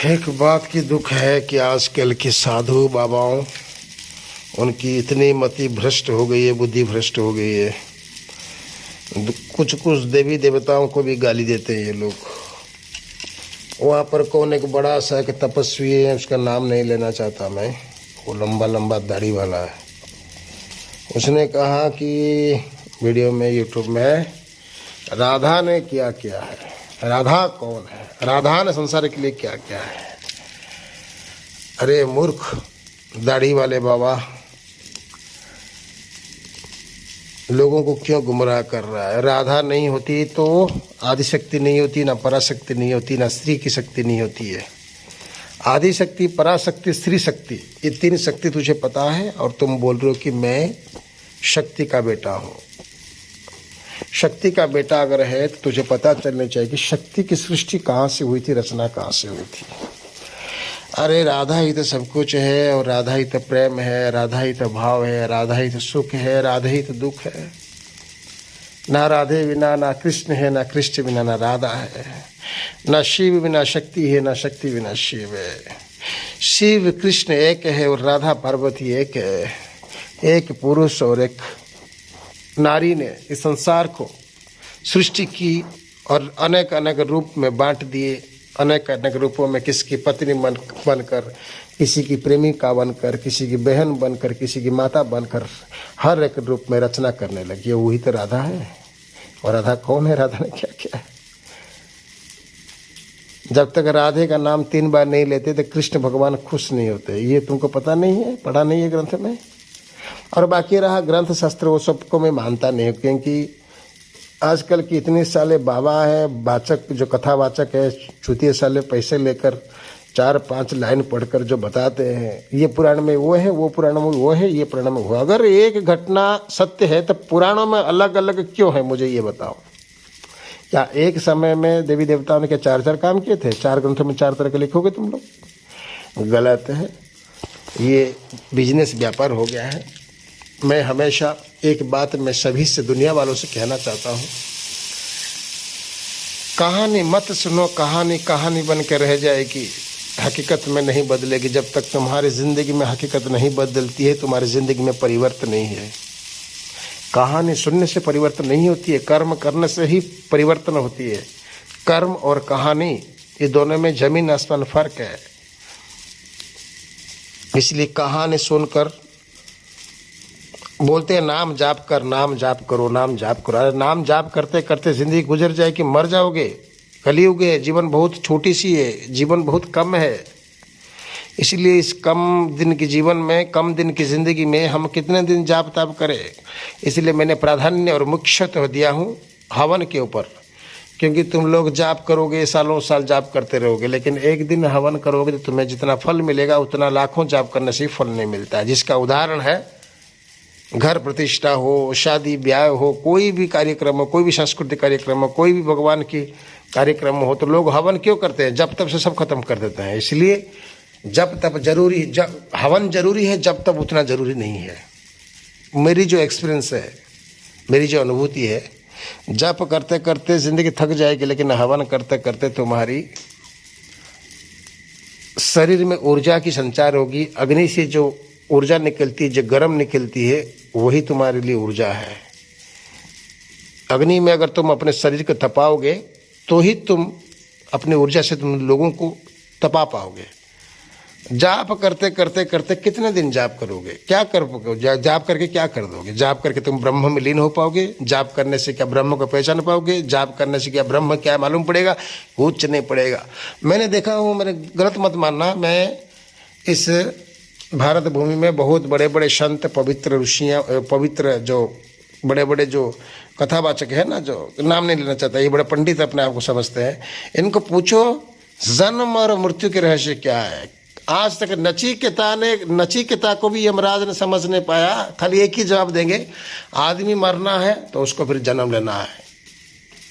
एक बात की दुख है कि आजकल के साधु बाबाओं उनकी इतनी मति भ्रष्ट हो गई है, बुद्धि भ्रष्ट हो गई है। कुछ कुछ देवी देवताओं को भी गाली देते हैं ये लोग। वहाँ पर कौन एक बड़ा सा एक तपस्वी है, उसका नाम नहीं लेना चाहता मैं, वो लंबा लंबा दाढ़ी वाला है। उसने कहा कि वीडियो में, यूट्यूब में, राधा ने क्या किया है, राधा कौन है, राधा ने संसार के लिए क्या किया है। अरे मूर्ख दाढ़ी वाले बाबा, लोगों को क्यों गुमराह कर रहा है। राधा नहीं होती तो आदिशक्ति नहीं होती, ना पराशक्ति नहीं होती, ना स्त्री की शक्ति नहीं होती है। आदिशक्ति, पराशक्ति, स्त्री शक्ति, ये तीन शक्ति तुझे पता है और तुम बोल रहे हो कि मैं शक्ति का बेटा हूँ। शक्ति का बेटा अगर है तो तुझे पता चलना चाहिए कि शक्ति की सृष्टि कहाँ से हुई थी, रचना कहाँ से हुई थी। अरे राधा ही तो सब कुछ है, और राधा ही तो प्रेम है, राधा ही तो भाव है, राधा ही तो सुख है, राधा ही तो दुख है। ना राधे बिना ना कृष्ण है, ना कृष्ण बिना ना राधा है, ना शिव बिना शक्ति है, ना शक्ति बिना शिव है। शिव कृष्ण एक है और राधा पार्वती एक है। एक पुरुष और एक नारी ने इस संसार को सृष्टि की और अनेक अनेक रूप में बांट दिए। अनेक अनेक रूपों में किसी की पत्नी बनकर, किसी की प्रेमिका बनकर, किसी की बहन बनकर, किसी की माता बनकर, हर एक रूप में रचना करने लगी। वही तो राधा है। और राधा कौन है, राधा ने क्या किया है। जब तक राधे का नाम 3 बार नहीं लेते तो कृष्ण भगवान खुश नहीं होते। ये तुमको पता नहीं है, पढ़ा नहीं है ग्रंथ में। और बाकी रहा ग्रंथ शास्त्र, वो सबको मैं मानता नहीं हूँ, क्योंकि आजकल की इतने साले बाबा है, वाचक जो कथावाचक है, चुतिये साले पैसे लेकर 4-5 लाइन पढ़कर जो बताते हैं, ये पुराण में वो है, वो पुराण में वो है, ये पुराण में वो। अगर एक घटना सत्य है तो पुराणों में अलग अलग क्यों है, मुझे ये बताओ। क्या एक समय में देवी देवताओं ने क्या 4-4 काम किए थे? 4 ग्रंथों में 4 तरह के लिखोगे तुम लोग? गलत है। ये बिजनेस व्यापार हो गया है। मैं हमेशा एक बात मैं सभी से, दुनिया वालों से कहना चाहता हूँ, कहानी मत सुनो। कहानी कहानी बन के रह जाएगी, हकीकत में नहीं बदलेगी। जब तक तुम्हारी ज़िंदगी में हकीकत नहीं बदलती है, तुम्हारी ज़िंदगी में परिवर्तन नहीं है। कहानी सुनने से परिवर्तन नहीं होती है, कर्म करने से ही परिवर्तन होती है। कर्म और कहानी, ये दोनों में जमीन आसमान फर्क है। इसलिए कहानी सुनकर बोलते हैं नाम जाप कर, नाम जाप करो, नाम जाप करो। अरे नाम जाप करते करते जिंदगी गुजर जाए कि मर जाओगे। कलयुग है, जीवन बहुत छोटी सी है, जीवन बहुत कम है। इसलिए इस कम दिन के जीवन में, कम दिन की ज़िंदगी में हम कितने दिन जाप ताप करें। इसलिए मैंने प्राधान्य और मुख्यतः दिया हूँ हवन के ऊपर, क्योंकि तुम लोग जाप करोगे, सालों साल जाप करते रहोगे, लेकिन एक दिन हवन करोगे तो तुम्हें जितना फल मिलेगा उतना लाखों जाप करने से फल नहीं मिलता है। जिसका उदाहरण है, घर प्रतिष्ठा हो, शादी ब्याह हो, कोई भी कार्यक्रम हो, कोई भी सांस्कृतिक कार्यक्रम हो, कोई भी भगवान की कार्यक्रम हो, तो लोग हवन क्यों करते हैं? जब तब से सब खत्म कर देते हैं। इसलिए जब तब जरूरी, जब हवन जरूरी है, जब तब उतना जरूरी नहीं है। मेरी जो एक्सपीरियंस है, मेरी जो अनुभूति है, जप करते करते जिंदगी थक जाएगी, लेकिन हवन करते करते तुम्हारी शरीर में ऊर्जा की संचार होगी। अग्नि से जो ऊर्जा निकलती है, जो गर्म निकलती है, वही तुम्हारे लिए ऊर्जा है। अग्नि में अगर तुम अपने शरीर को तपाओगे तो ही तुम अपनी ऊर्जा से तुम लोगों को तपा पाओगे। जाप करते करते करते कितने दिन जाप करोगे? क्या कर पाओगे? जाप करके क्या कर दोगे? जाप करके तुम ब्रह्म में लीन हो पाओगे? जाप करने से क्या ब्रह्म को पहचान पाओगे? जाप करने से क्या ब्रह्म क्या मालूम पड़ेगा? कुछ नहीं पड़ेगा। मैंने देखा हूँ, मेरे गलत मत मानना, मैं इस भारत भूमि में बहुत बड़े बड़े संत, पवित्र ऋषियाँ, पवित्र जो बड़े बड़े जो कथावाचक है ना, जो नाम नहीं लेना चाहता, ये बड़े पंडित अपने आप को समझते हैं, इनको पूछो जन्म और मृत्यु के रहस्य क्या है। आज तक नचिकेता को भी यमराज ने समझ नहीं पाया। खाली एक ही जवाब देंगे, आदमी मरना है तो उसको फिर जन्म लेना है,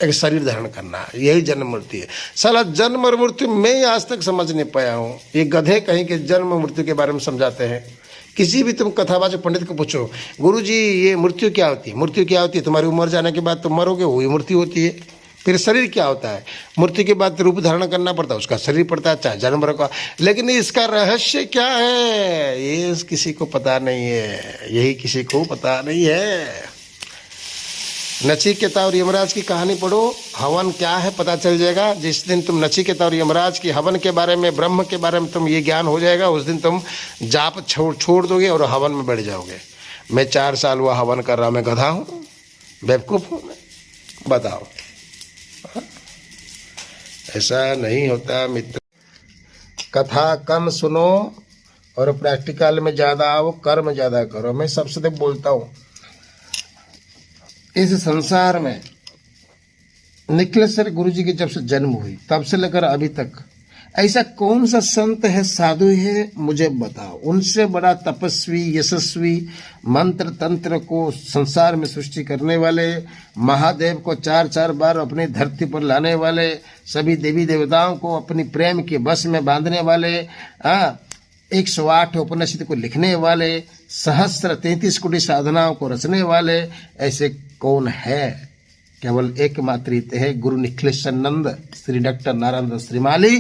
एक शरीर धारण करना है, यही जन्म मृत्यु है। साला जन्म और मृत्यु मैं आज तक समझ नहीं पाया हूँ। ये गधे कहीं के जन्म मृत्यु के बारे में समझाते हैं। किसी भी तुम कथावाचक पंडित को पूछो, गुरु जी ये मृत्यु क्या होती है, मृत्यु क्या होती है? तुम्हारी उम्र जाने के बाद तुम मरोगे, वही मृत्यु होती है। फिर शरीर क्या होता है? मूर्ति के बाद रूप धारण करना पड़ता है, उसका शरीर पड़ता है, चाहे जानवर का। लेकिन इसका रहस्य क्या है, ये किसी को पता नहीं है, यही किसी को पता नहीं है। नचिकेता और यमराज की कहानी पढ़ो, हवन क्या है पता चल जाएगा। जिस दिन तुम नचिकेता और यमराज की हवन के बारे में, ब्रह्म के बारे में तुम ये ज्ञान हो जाएगा, उस दिन तुम जाप छोड़ दोगे और हवन में बैठ जाओगे। मैं 4 साल हुआ हवन कर रहा, मैं गधा हूँ, बेवकूफ़ हूँ मैं? बताओ, ऐसा नहीं होता मित्र। कथा कम सुनो और प्रैक्टिकल में ज़्यादा आओ, कर्म ज़्यादा करो। मैं सबसे बोलता हूँ, इस संसार में निखिलेश्वर गुरु जी की जब से जन्म हुई तब से लेकर अभी तक ऐसा कौन सा संत है, साधु है, मुझे बताओ। उनसे बड़ा तपस्वी, यशस्वी, मंत्र तंत्र को संसार में सृष्टि करने वाले, महादेव को 4 बार अपनी धरती पर लाने वाले, सभी देवी देवताओं को अपनी प्रेम के बस में बांधने वाले, 108 उपनिषद को लिखने वाले, सहस्त्र 33 कोटि साधनाओं को रचने वाले, ऐसे कौन है? केवल एकमात्र है गुरु निखिलेशानंद श्री डॉक्टर नारायण श्रीमाली,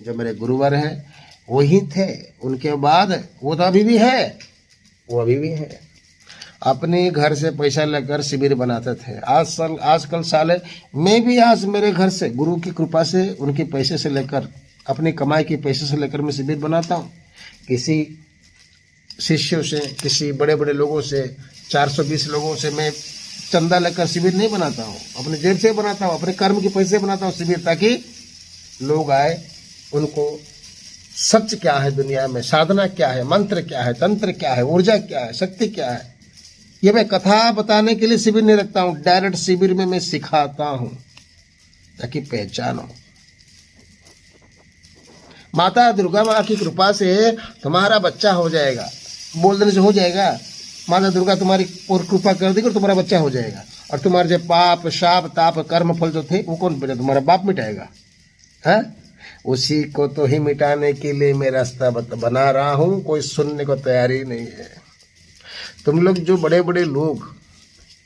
जो मेरे गुरुवर हैं, वही थे। उनके बाद वो तो अभी भी है, वो अभी भी है। अपने घर से पैसा लेकर शिविर बनाते थे। आजकल साले मैं भी आज मेरे घर से गुरु की कृपा से, उनके पैसे से लेकर, अपनी कमाई के पैसे से लेकर मैं शिविर बनाता हूँ। किसी शिष्यों से, किसी बड़े बड़े लोगों से, 420 लोगों से मैं चंदा लेकर शिविर नहीं बनाता हूँ, अपने जेब से बनाता हूँ, अपने कर्म के पैसे बनाता हूँ शिविर, ताकि लोग आए, उनको सच क्या है दुनिया में, साधना क्या है, मंत्र क्या है, तंत्र क्या है, ऊर्जा क्या है, शक्ति क्या है, ये मैं कथा बताने के लिए शिविर नहीं रखता हूँ। डायरेक्ट शिविर में मैं सिखाता हूँ ताकि पहचानो। माता दुर्गा माँ की कृपा से तुम्हारा बच्चा हो जाएगा, बोल देने से हो जाएगा। माता दुर्गा तुम्हारी और कृपा कर देगी और तुम्हारा बच्चा हो जाएगा। और तुम्हारे जो पाप, शाप, ताप, कर्म फल जो थे वो कौन मिटा? तुम्हारा बाप मिटाएगा, है? उसी को तो ही मिटाने के लिए मैं रास्ता बना रहा हूँ, कोई सुनने को तैयारी नहीं है। तुम लोग जो बड़े बड़े लोग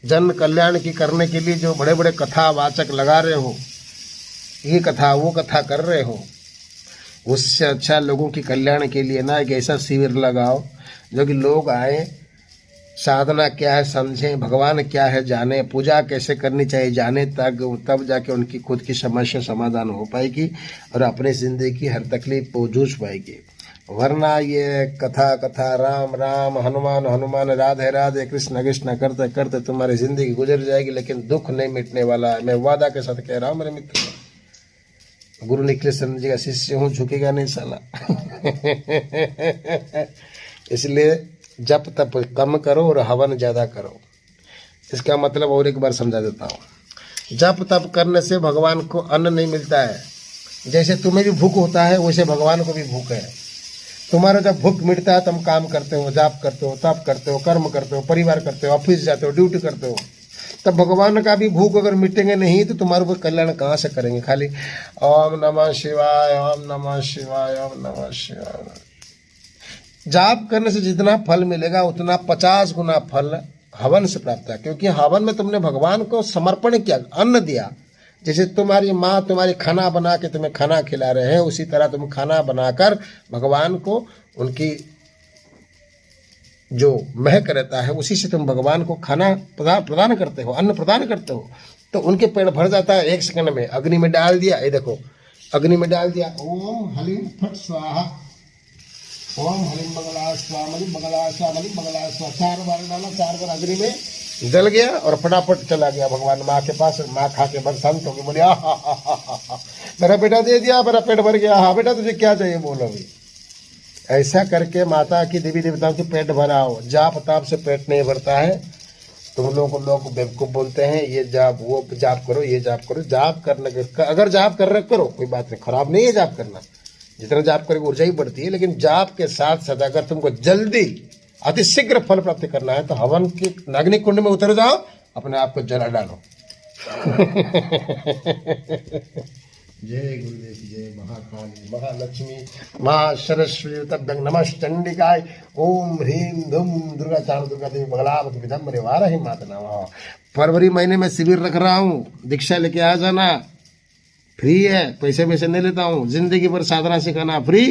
जन कल्याण की करने के लिए जो बड़े बड़े कथावाचक लगा रहे हो, ये कथा वो कथा कर रहे हो, उससे अच्छा लोगों की कल्याण के लिए ना एक ऐसा शिविर लगाओ जो कि लोग आए, साधना क्या है समझें, भगवान क्या है जाने, पूजा कैसे करनी चाहिए जाने, तब जाके उनकी खुद की समस्या समाधान हो पाएगी और अपने जिंदगी की हर तकलीफ को जूझ पाएगी। वरना ये कथा कथा, राम राम, हनुमान हनुमान, राधे राधे, कृष्ण कृष्ण करते करते तुम्हारी जिंदगी गुजर जाएगी, लेकिन दुख नहीं मिटने वाला है। मैं वादा के साथ कह रहा हूँ मेरे मित्र, गुरु निखिलेश्वर जी का शिष्य हूँ, झुकेगा नहीं साला। इसलिए जप तप कम करो और हवन ज़्यादा करो। इसका मतलब और एक बार समझा देता हूँ। जप तप करने से भगवान को अन्न नहीं मिलता है। जैसे तुम्हें भी भूख होता है, वैसे भगवान को भी भूख है। तुम्हारा जब भूख मिटता है तुम काम करते हो, जाप करते हो, तप करते हो, कर्म करते हो, परिवार करते हो, ऑफिस जाते हो, ड्यूटी करते हो, तब भगवान का भी भूख अगर मिटेंगे नहीं तो तुम्हारे ऊपर कल्याण कहाँ से करेंगे? खाली ओम नमः शिवाय, ओम नमः शिवाय, ओम नमः शिवाय। जाप करने से जितना फल मिलेगा उतना 50 गुना फल हवन से प्राप्त है, क्योंकि हवन में तुमने भगवान को समर्पण किया, अन्न दिया। जैसे तुम्हारी माँ तुम्हारी खाना बना के तुम्हें खाना खिला रहे हैं, उसी तरह तुम खाना बनाकर भगवान को उनकी जो महक रहता है उसी से तुम भगवान को खाना प्रदान करते हो, अन्न प्रदान करते हो, तो उनके पेट भर जाता है 1 सेकंड में। अग्नि में डाल दिया, ये देखो अग्नि में डाल दिया, ओम हलीम फट स्वाहा, ओम हलीम मंगला स्वाहा, मलिम मंगला स्वाहा, मलिम मंगला स्वाहा, 4 बार डाला, 4 बार अग्नि में जल गया और फटाफट चला गया भगवान माँ के पास। माँ खा के बस शांत हो गई, बोली मेरा बेटा दे दिया, मेरा पेट भर गया, हाँ बेटा तुझे क्या चाहिए बोलो अभी। ऐसा करके माता की देवी देवताओं की पेट भराओ। जाप ताप से पेट नहीं भरता है। तुम लोगों को लोग बेवकूफ़ बोलते हैं, ये जाप वो जाप करो, ये जाप करो। जाप करने के अगर जाप कर रहे करो, कोई बात नहीं, खराब नहीं है जाप करना, जितना जाप करेंगे ऊर्जा ही बढ़ती है। लेकिन जाप के साथ साथ अगर तुमको जल्दी अतिशीघ्र फल प्राप्त करना है तो हवन के अग्नि कुंड में उतर जाओ, अपने आप को जला डालो। जय गुरुदेव की जय। महाकाली महालक्ष्मी महासरस्वती तभ्यं नमः चंडिकाय। ओम ह्रीं धूम दुर्गा चाण दुर्गा देवी बगलावत विधम्बरे वाराही माता नमः। फरवरी महीने में शिविर रख रहा हूँ, दीक्षा लेके आ जाना, फ्री है, पैसे नहीं लेता हूँ। जिंदगी भर साधना सिखाना फ्री।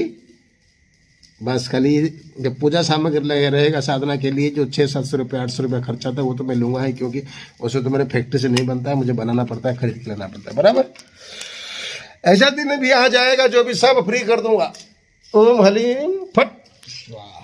बस खाली जब पूजा सामग्री रहेगा साधना के लिए जो 600-700 रुपये 800 रुपये खर्चा था वो तो मैं लूंगा ही, क्योंकि उसे तो मेरे फैक्ट्री से नहीं बनता है, मुझे बनाना पड़ता है, खरीद लेना पड़ता है, बराबर। ऐसा दिन भी आ जाएगा जो भी सब फ्री कर दूंगा। ओम हलीम फट स्वाहा।